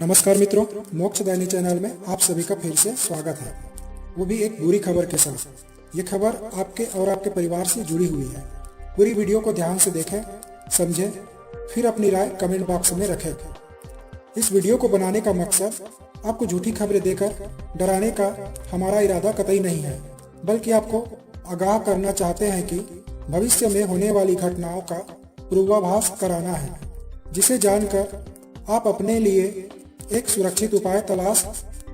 नमस्कार मित्रों, मोक्षदायिनी चैनल में आप सभी का फिर से स्वागत है, वो भी एक बुरी खबर के साथ। ये खबर आपके और आपके परिवार से जुड़ी हुई है। पूरी वीडियो को ध्यान से देखें, समझें, फिर अपनी राय कमेंट बॉक्स में रखें। इस वीडियो को बनाने का मकसद आपको झूठी खबरें देकर डराने का हमारा इरादा कतई नहीं है, बल्कि आपको आगाह करना चाहते हैं कि भविष्य में होने वाली घटनाओं का पूर्वाभास कराना है, जिसे जानकर आप अपने लिए एक सुरक्षित उपाय तलाश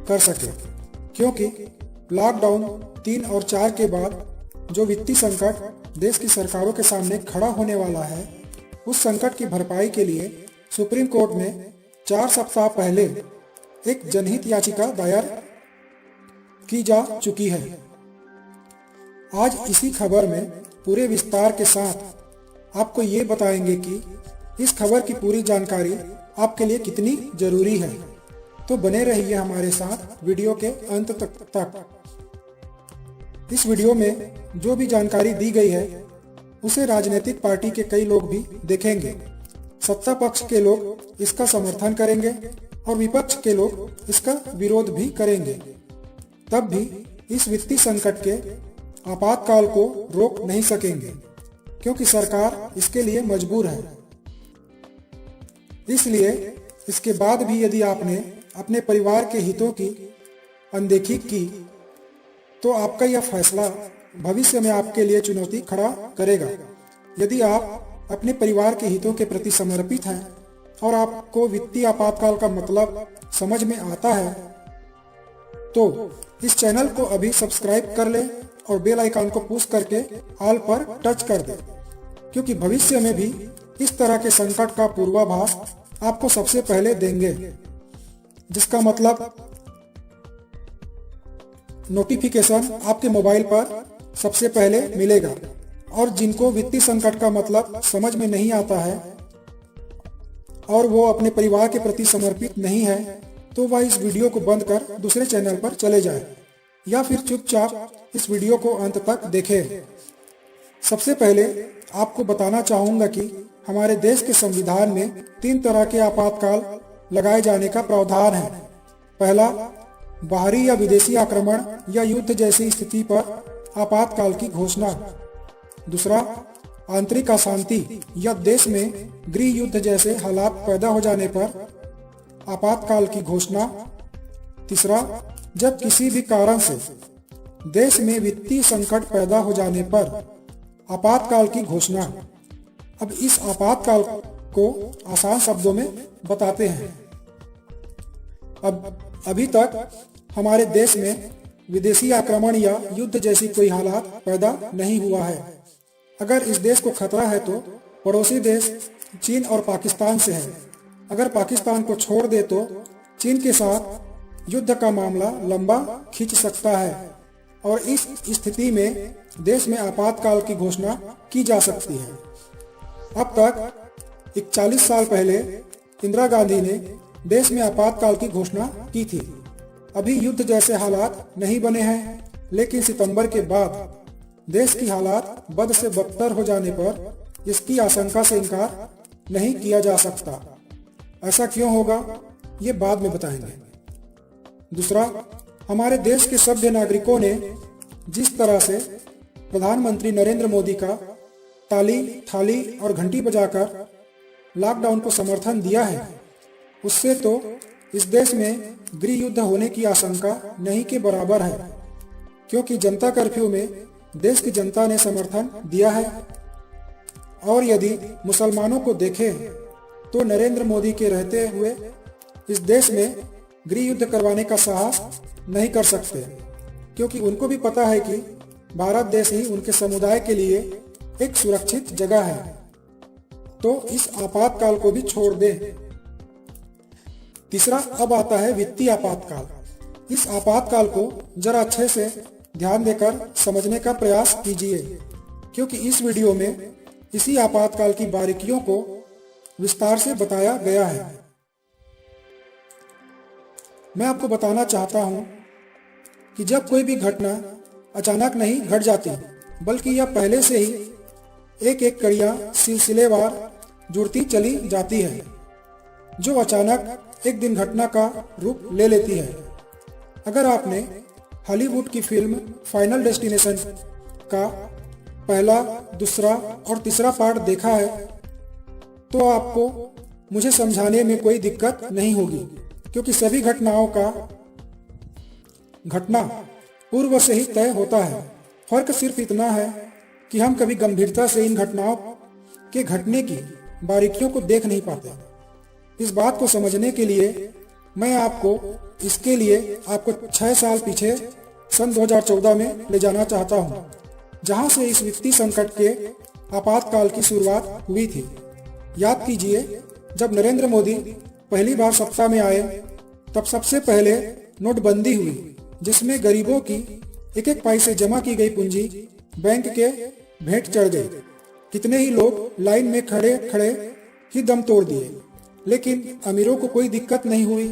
कर सके। क्योंकि लॉकडाउन 3 और 4 के बाद जो वित्तीय संकट देश की सरकारों के सामने खड़ा होने वाला है, उस संकट की भरपाई के लिए सुप्रीम कोर्ट में 4 सप्ताह पहले एक जनहित याचिका दायर की जा चुकी है। आज इसी खबर में पूरे विस्तार के साथ आपको ये बताएंगे कि इस खबर की पूरी जानकारी आपके लिए कितनी जरूरी है। तो बने रहिए हमारे साथ वीडियो के अंत तक। इस वीडियो में जो भी जानकारी दी गई है उसे राजनीतिक पार्टी के कई लोग भी देखेंगे। सत्ता पक्ष के लोग इसका समर्थन करेंगे और विपक्ष के लोग इसका विरोध भी करेंगे। तब भी इस वित्तीय संकट के आपातकाल को रोक नहीं सकेंगे, क्योंकि सरकार इसके लिए मजबूर है। इसलिए इसके बाद भी यदि आपने अपने परिवार के हितों की अनदेखी की, तो आपका यह फैसला भविष्य में आपके लिए चुनौती खड़ा करेगा। यदि आप अपने परिवार के हितों के प्रति समर्पित हैं और आपको वित्तीय आपातकाल का मतलब समझ में आता है, तो इस चैनल को अभी सब्सक्राइब कर लें और बेल आइकन को पुश करके ऑल पर टच कर दें, क्योंकि भविष्य में भी इस तरह के संकट का पूर्वाभास आपको सबसे पहले देंगे, जिसका मतलब नोटिफिकेशन आपके मोबाइल पर सबसे पहले मिलेगा। और जिनको वित्तीय संकट का मतलब समझ में नहीं आता है और वो अपने परिवार के प्रति समर्पित नहीं है, तो वह इस वीडियो को बंद कर दूसरे चैनल पर चले जाए या फिर चुपचाप इस वीडियो को अंत तक देखें। सबसे पहले आपको बताना चाहूंगा कि हमारे देश के संविधान में 3 तरह के आपातकाल लगाए जाने का प्रावधान है। पहला, बाहरी या विदेशी आक्रमण या युद्ध जैसी स्थिति पर आपातकाल की घोषणा। दूसरा, आंतरिक अशांति या देश में गृह युद्ध जैसे हालात पैदा हो जाने पर आपातकाल की घोषणा। तीसरा, जब किसी भी कारण से देश में वित्तीय संकट पैदा हो जाने पर आपातकाल की घोषणा। अब इस आपातकाल को आसान शब्दों में बताते हैं। अब अभी तक हमारे देश में विदेशी आक्रमण या युद्ध जैसी कोई हालात पैदा नहीं हुआ है। अगर इस देश को खतरा है तो पड़ोसी देश चीन और पाकिस्तान से है। अगर पाकिस्तान को छोड़ दे तो चीन के साथ युद्ध का मामला लंबा खींच सकता है और इस स्थिति में देश में आपातकाल की घोषणा की जा सकती है। अब तक 41 साल पहले इंदिरा गांधी ने देश में आपातकाल की घोषणा की थी। अभी युद्ध जैसे हालात नहीं बने हैं, लेकिन सितंबर के बाद देश की हालात बद से बदतर हो जाने पर इसकी आशंका से इनकार नहीं किया जा सकता। ऐसा क्यों होगा, ये बाद में बताएंगे। दूसरा, हमारे देश के सभ्य नागरिकों ने जिस तरह से प्रधानमंत्री नरेंद्र मोदी का ताली थाली और घंटी बजाकर लॉकडाउन को समर्थन दिया है, उससे तो इस देश में गृह युद्ध होने की आशंका नहीं के बराबर है, क्योंकि जनता कर्फ्यू में देश की जनता ने समर्थन दिया है। और यदि मुसलमानों को देखें तो नरेंद्र मोदी के रहते हुए इस देश में गृह युद्ध करवाने का साहस नहीं कर सकते, क्योंकि उनको भी पता है कि भारत देश ही उनके समुदाय के लिए एक सुरक्षित जगह है। तो इस आपातकाल को भी छोड़ दें। तीसरा, अब आता है वित्तीय आपातकाल। इस आपातकाल को जरा अच्छे से ध्यान देकर समझने का प्रयास कीजिए, क्योंकि इस वीडियो में इसी आपातकाल की बारीकियों को विस्तार से बताया गया है। मैं आपको बताना चाहता हूं कि जब कोई भी घटना अचानक नहीं घट जाती, बल्कि यह पहले से ही एक एक कड़ियां सिलसिलेवार जुड़ती चली जाती है। जो अचानक एक दिन घटना का रूप ले लेती है। अगर आपने हॉलीवुड की फिल्म फाइनल डेस्टिनेशन का पहला, दूसरा और तीसरा पार्ट देखा है तो आपको मुझे समझाने में कोई दिक्कत नहीं होगी, क्योंकि सभी घटनाओं का घटना पूर्व से ही तय होता है। फर्क सिर्फ इतना है कि हम कभी गंभीरता से इन घटनाओं के घटने की बारीकियों को देख नहीं पाते। इस बात को समझने के लिए मैं इसके लिए आपको 6 साल पीछे सन 2014 में ले जाना चाहता हूं, जहां से इस वित्तीय संकट के आपातकाल की शुरुआत हुई थी। याद कीजिए, जब नरेंद्र मोदी पहली बार सत्ता में आए तब सबसे पहले नोटबंदी हुई, जिसमें गरीबों की एक एक पैसे जमा की गई पूंजी बैंक के भेंट चढ़ गई। कितने ही लोग लाइन में खड़े खड़े ही दम तोड़ दिए, लेकिन अमीरों को कोई दिक्कत नहीं हुई।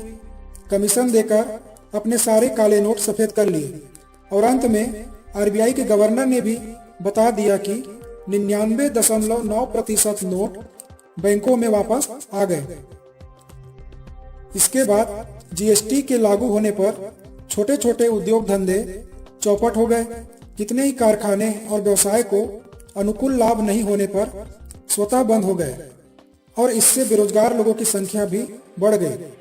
कमीशन देकर अपने सारे काले नोट सफेद कर लिए और अंत में आरबीआई के गवर्नर ने भी बता दिया कि 99.9% नोट बैंकों में वापस आ गए। इसके बाद जीएसटी के लागू होने पर छोटे छोटे उद्योग धंधे चौपट हो गए। कितने ही कारखाने और व्यवसाय को अनुकूल लाभ नहीं होने पर स्वतः बंद हो गए और इससे बेरोजगार लोगों की संख्या भी बढ़ गई।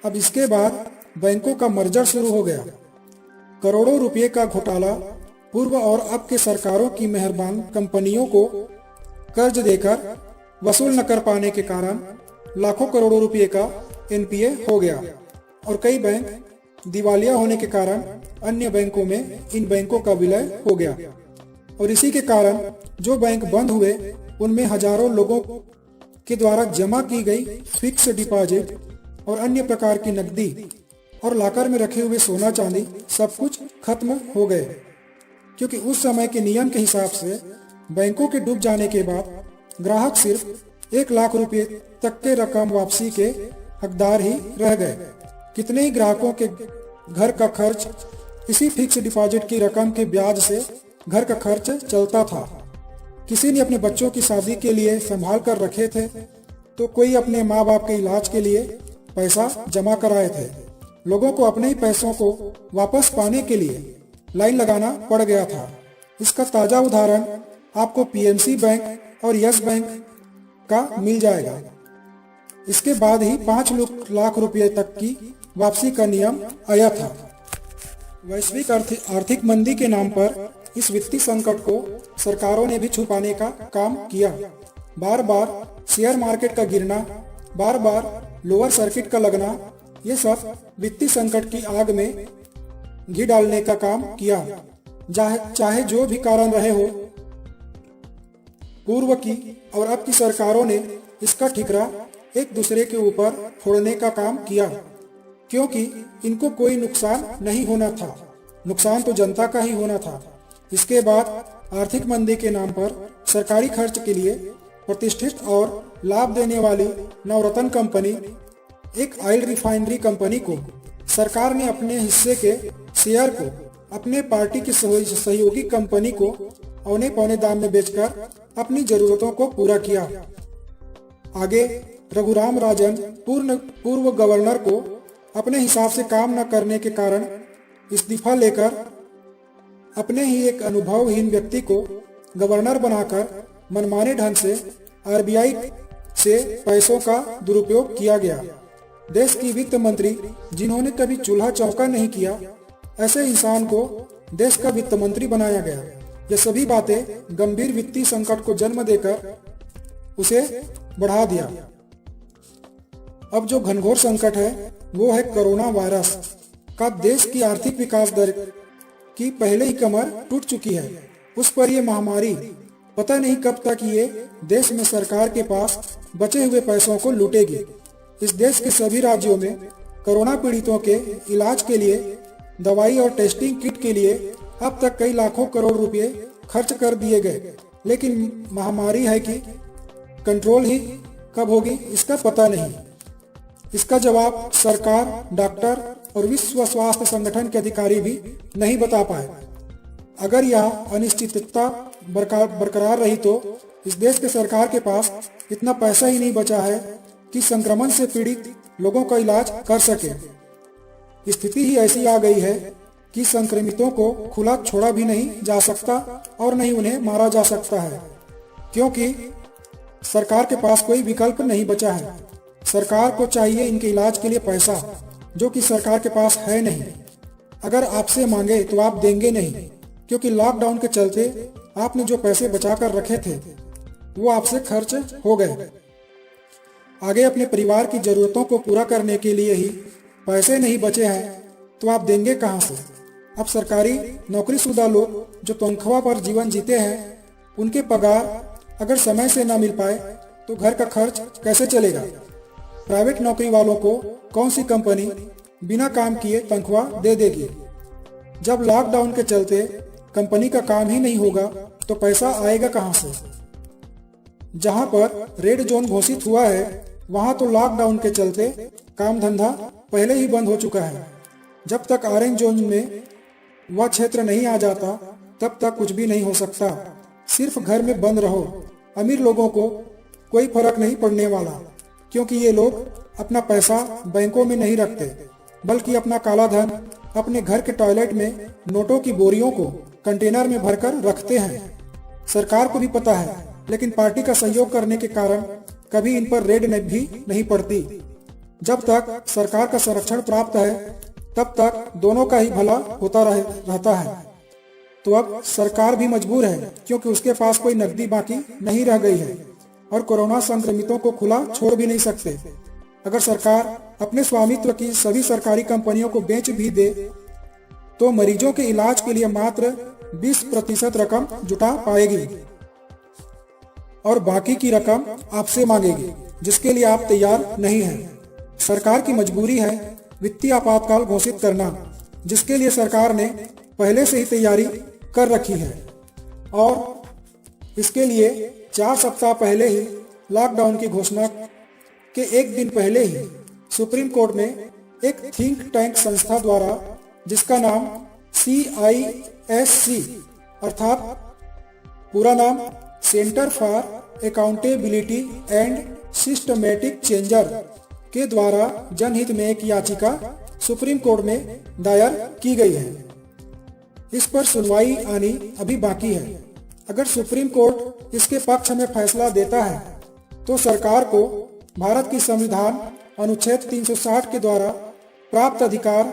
अब इसके बाद बैंकों का मर्जर शुरू हो गया। करोड़ों रुपए का घोटाला पूर्व और अब के सरकारों की मेहरबान कंपनियों को कर्ज देकर वसूल न कर पाने के कारण लाखों करोड़ों रुपए का एनपीए हो गया और कई बैंक दिवालिया होने के कारण अन्य बैंकों में इन बैंकों का विलय हो गया। और इसी के कारण जो बैंक बंद हुए उनमें हजारों लोगों के द्वारा जमा की गई फिक्स डिपॉजिट और अन्य प्रकार की नकदी और लाकर में रखे हुए सोना चांदी सब कुछ खत्म हो गए, क्योंकि उस समय के नियम के हिसाब से बैंकों के डूब जाने के बाद ग्राहक सिर्फ 1 लाख रुपए तक के रकम वापसी के हकदार ही रह गए। कितने ही ग्राहकों के घर का खर्च इसी फिक्स डिपॉजिट की रकम के ब्याज से घर का खर्च चलता था। किसी ने अपने बच्चों की शादी के लिए संभाल कर रखे थे तो कोई अपने माँ बाप के इलाज के लिए पैसा जमा कराए थे। लोगों को अपने ही पैसों को वापस पाने के लिए लाइन लगाना पड़ गया था। इसका ताजा उदाहरण आपको पीएमसी बैंक और यस बैंक का मिल जाएगा। इसके बाद ही 5 लाख रुपए तक की वापसी का नियम आया था। वैश्विक आर्थिक मंदी के नाम पर इस वित्तीय संकट को सरकारों ने भी छुपाने का काम किया। बार बार शेयर मार्केट का गिरना, बार बार लोअर सर्किट का लगना, ये सब वित्तीय संकट की आग में घी डालने का काम किया। चाहे जो भी कारण रहे हो, पूर्व की और अब की सरकारों ने इसका ठिकरा एक दूसरे के ऊपर फोड़ने का काम किया, क्योंकि इनको कोई नुकसान नहीं होना था, नुकसान तो जनता का ही होना था। इसके बाद आर्थिक मंदी के नाम पर सरकारी खर्च के लिए प्रतिष्ठित और लाभ देने वाली नवरत्न कंपनी, एक ऑयल रिफाइनरी कंपनी को सरकार ने अपने हिस्से के शेयर को अपने पार्टी की सहयोगी कंपनी को औने पौने दाम में बेचकर अपनी जरूरतों को पूरा किया। आगे रघुराम राजन पूर्व गवर्नर को अपने हिसाब से काम न करने के कारण इस्तीफा लेकर अपने ही एक अनुभवहीन व्यक्ति को गवर्नर बनाकर मनमाने ढंग से आरबीआई से पैसों का दुरुपयोग किया गया। देश की वित्त मंत्री जिन्होंने कभी चूल्हा चौका नहीं किया, ऐसे इंसान को देश का वित्त मंत्री बनाया गया। ये सभी बातें गंभीर वित्तीय संकट को जन्म देकर उसे बढ़ा दिया। अब जो घनघोर संकट है वो है कोरोना वायरस का। देश की आर्थिक विकास दर की पहले ही कमर टूट चुकी है, उस पर ये महामारी पता नहीं कब तक ये देश में सरकार के पास बचे हुए पैसों को लूटेगी। इस देश के सभी राज्यों में कोरोना पीड़ितों के इलाज के लिए दवाई और टेस्टिंग किट के लिए अब तक कई लाखों करोड़ रुपए खर्च कर दिए गए, लेकिन महामारी है कि कंट्रोल ही कब होगी इसका पता नहीं। इसका जवाब सरकार, डॉक्टर और विश्व स्वास्थ्य संगठन के अधिकारी भी नहीं बता पाए। अगर यह अनिश्चितता बरकरार रही तो इस देश के सरकार के पास इतना पैसा ही नहीं बचा है कि संक्रमण से पीड़ित लोगों का इलाज कर सके। स्थिति ही ऐसी आ गई है कि संक्रमितों को खुला छोड़ा भी नहीं जा सकता और नहीं उन्हें मारा जा सकता है, क्योंकि सरकार के पास कोई विकल्प नहीं बचा है। सरकार को चाहिए इनके इलाज के लिए पैसा, जो कि सरकार के पास है नहीं। अगर आपसे मांगे तो आप देंगे नहीं, क्योंकि लॉकडाउन के चलते आपने जो पैसे बचा कर रखे थे वो आपसे खर्च हो गए। आगे अपने परिवार की जरूरतों को पूरा करने के लिए ही पैसे नहीं बचे हैं तो आप देंगे कहाँ से? अब सरकारी नौकरीशुदा लोग जो तनख्वाह पर जीवन जीते हैं, उनके पगार अगर समय से ना मिल पाए तो घर का खर्च कैसे चलेगा? प्राइवेट नौकरी वालों को कौन सी कंपनी बिना काम किए तनख्वाह दे देगी? जब लॉकडाउन के चलते कंपनी का काम ही नहीं होगा तो पैसा आएगा कहां से? जहां पर रेड जोन घोषित हुआ है वहां तो लॉकडाउन के चलते काम धंधा पहले ही बंद हो चुका है। जब तक ऑरेंज जोन में वह क्षेत्र नहीं आ जाता तब तक कुछ भी नहीं हो सकता। सिर्फ घर में बंद रहो। अमीर लोगों को कोई फर्क नहीं पड़ने वाला, क्योंकि ये लोग अपना पैसा बैंकों में नहीं रखते, बल्कि अपना काला धन अपने घर के टॉयलेट में नोटों की बोरियों को कंटेनर में भरकर रखते हैं। सरकार को भी पता है, लेकिन पार्टी का सहयोग करने के कारण कभी इन पर रेड भी नहीं पड़ती। जब तक सरकार का संरक्षण प्राप्त है तब तक दोनों का ही भला होता रहता है। तो अब सरकार भी मजबूर है, क्योंकि उसके पास कोई नकदी बाकी नहीं रह गई है और कोरोना संक्रमितों को खुला छोड़ भी नहीं सकते। अगर सरकार अपने स्वामित्व की सभी सरकारी कंपनियों को बेच भी दे तो मरीजों के इलाज के लिए मात्र 20% रकम जुटा पाएगी और बाकी की रकम आपसे मांगेगी, जिसके लिए आप तैयार नहीं हैं। सरकार की मजबूरी है वित्तीय आपातकाल घोषित करना, जिसके लिए सरकार ने पहले से ही तैयारी कर रखी है और इसके लिए 4 सप्ताह पहले ही लॉकडाउन की घोषणा के एक दिन पहले ही सुप्रीम कोर्ट में एक थिंक टैंक संस्था द्वारा, जिसका नाम CISC अर्थात पूरा नाम centre for accountability and systematic changer के द्वारा जनहित में एक याचिका सुप्रीम कोर्ट में दायर की गई है। इस पर सुनवाई आनी अभी बाकी है। अगर सुप्रीम कोर्ट इसके पक्ष में फैसला देता है तो सरकार को भारत की संविधान अनुच्छेद 360 के द्वारा प्राप्त अधिकार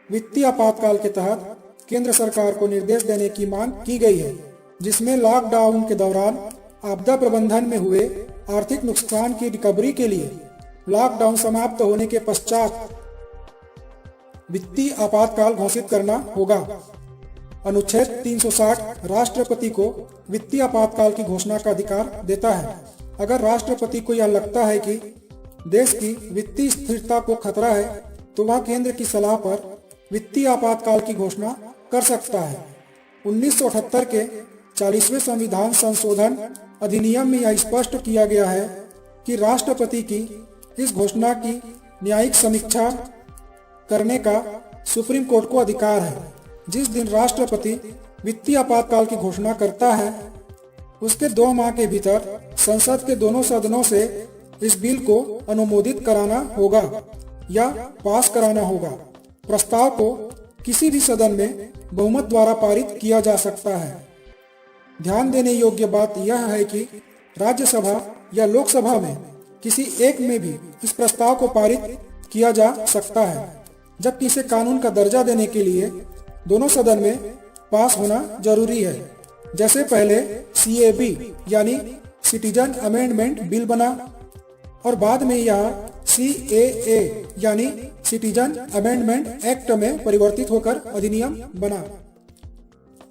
वित्तीय आपातकाल के तहत केंद्र सरकार को निर्देश देने की मांग की गई है, जिसमें लॉकडाउन के दौरान आपदा प्रबंधन में हुए आर्थिक नुकसान की रिकवरी के लिए लॉकडाउन समाप्त होने के पश्चात वित्तीय आपातकाल घोषित करना होगा। अनुच्छेद 360 राष्ट्रपति को वित्तीय आपातकाल की घोषणा का अधिकार देता है। अगर राष्ट्रपति को यह लगता है कि देश की वित्तीय स्थिरता को खतरा है तो वह केंद्र की सलाह पर वित्तीय आपातकाल की घोषणा कर सकता है। 1978 के 40वें संविधान संशोधन अधिनियम में यह स्पष्ट किया गया है कि राष्ट्रपति की इस घोषणा की न्यायिक समीक्षा करने का सुप्रीम कोर्ट को अधिकार है। जिस दिन राष्ट्रपति वित्तीय आपातकाल की घोषणा करता है उसके 2 माह के भीतर संसद के दोनों सदनों से इस बिल को अनुमोदित कराना होगा या पास कराना होगा। प्रस्ताव को किसी भी सदन में बहुमत द्वारा पारित किया जा सकता है। ध्यान देने योग्य बात यह है कि राज्यसभा या लोकसभा में किसी एक में भी इस प्रस्ताव को पारित किया जा सकता है, जबकि इसे कानून का दर्जा देने के लिए दोनों सदन में पास होना जरूरी है। जैसे पहले CAB यानी सिटीजन अमेंडमेंट बिल बना और बाद में यह CAA यानी सिटीजन अमेंडमेंट एक्ट में परिवर्तित होकर अधिनियम बना।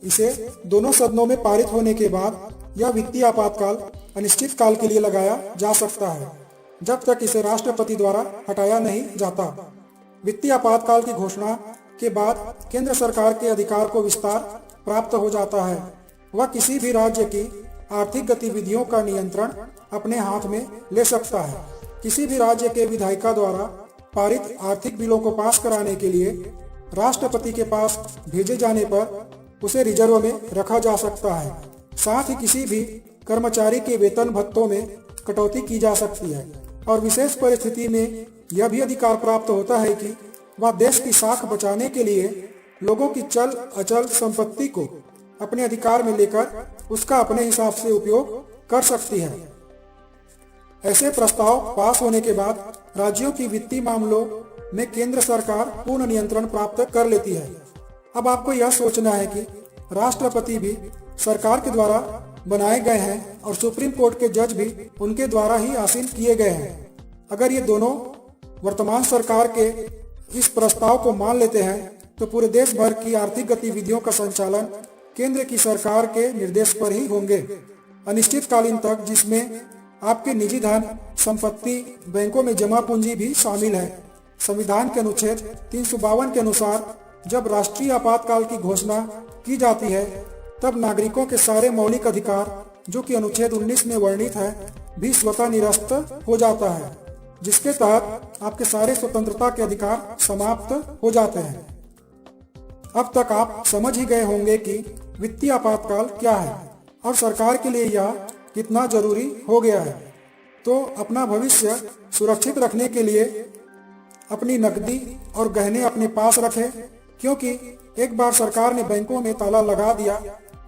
इसे दोनों सदनों में पारित होने के बाद यह वित्तीय आपातकाल अनिश्चित काल के लिए लगाया जा सकता है, जब तक इसे राष्ट्रपति द्वारा हटाया नहीं जाता। वित्तीय आपातकाल की घोषणा के बाद केंद्र सरकार के अधिकार को विस्तार प्राप्त हो जाता है। वह किसी भी राज्य की आर्थिक गतिविधियों का नियंत्रण अपने हाथ में ले सकता है। किसी भी राज्य के विधायिका द्वारा पारित आर्थिक बिलों को पास कराने के लिए राष्ट्रपति के पास भेजे जाने पर उसे रिजर्व में रखा जा सकता है। साथ ही किसी भी कर्मचारी के वेतन भत्तों में कटौती की जा सकती है। और विशेष परिस्थिति में यह भी अधिकार प्राप्त होता है कि वह देश की साख बचाने के लिए लोगों की चल अचल संपत्ति को अपने अधिकार में लेकर उसका अपने हिसाब से उपयोग कर सकती है। ऐसे प्रस्ताव पास होने के बाद राज्यों की वित्तीय मामलों में केंद्र सरकार पूर्ण नियंत्रण प्राप्त कर लेती है। अब आपको यह सोचना है कि राष्ट्रपति भी सरकार के द्वारा बनाए गए हैं और सुप्रीम कोर्ट के जज भी उनके द्वारा ही आसीन किए गए हैं। अगर ये दोनों वर्तमान सरकार के इस प्रस्ताव को मान लेते हैं तो पूरे देश भर की आर्थिक गतिविधियों का संचालन केंद्र की सरकार के निर्देश पर ही होंगे, अनिश्चितकालीन तक, जिसमें आपके निजी धन संपत्ति बैंकों में जमा पूंजी भी शामिल है। संविधान के अनुच्छेद 352 के अनुसार जब राष्ट्रीय आपातकाल की घोषणा की जाती है तब नागरिकों के सारे मौलिक अधिकार जो कि अनुच्छेद 19 में वर्णित है भी स्वतः निरस्त हो जाता है, जिसके तहत आपके सारे स्वतंत्रता के अधिकार समाप्त हो जाते हैं। अब तक आप समझ ही गए होंगे कि वित्तीय आपातकाल क्या है और सरकार के लिए यह कितना जरूरी हो गया है। तो अपना भविष्य सुरक्षित रखने के लिए अपनी नकदी और गहने अपने पास रखें, क्योंकि एक बार सरकार ने बैंकों में ताला लगा दिया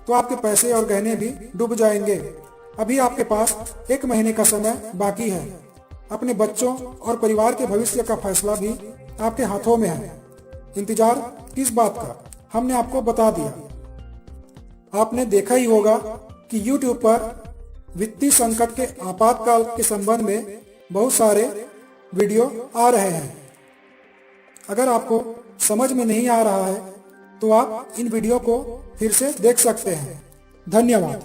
तो आपके पैसे और गहने भी डूब जाएंगे। अभी आपके पास 1 महीने का समय बाकी है। अपने बच्चों और परिवार के भविष्य का फैसला भी आपके हाथों में है। इंतजार किस बात का, हमने आपको बता दिया। आपने देखा ही होगा कि YouTube पर वित्तीय संकट के आपातकाल के संबंध में बहुत सारे वीडियो आ रहे हैं। अगर आपको समझ में नहीं आ रहा है तो आप इन वीडियो को फिर से देख सकते हैं। धन्यवाद।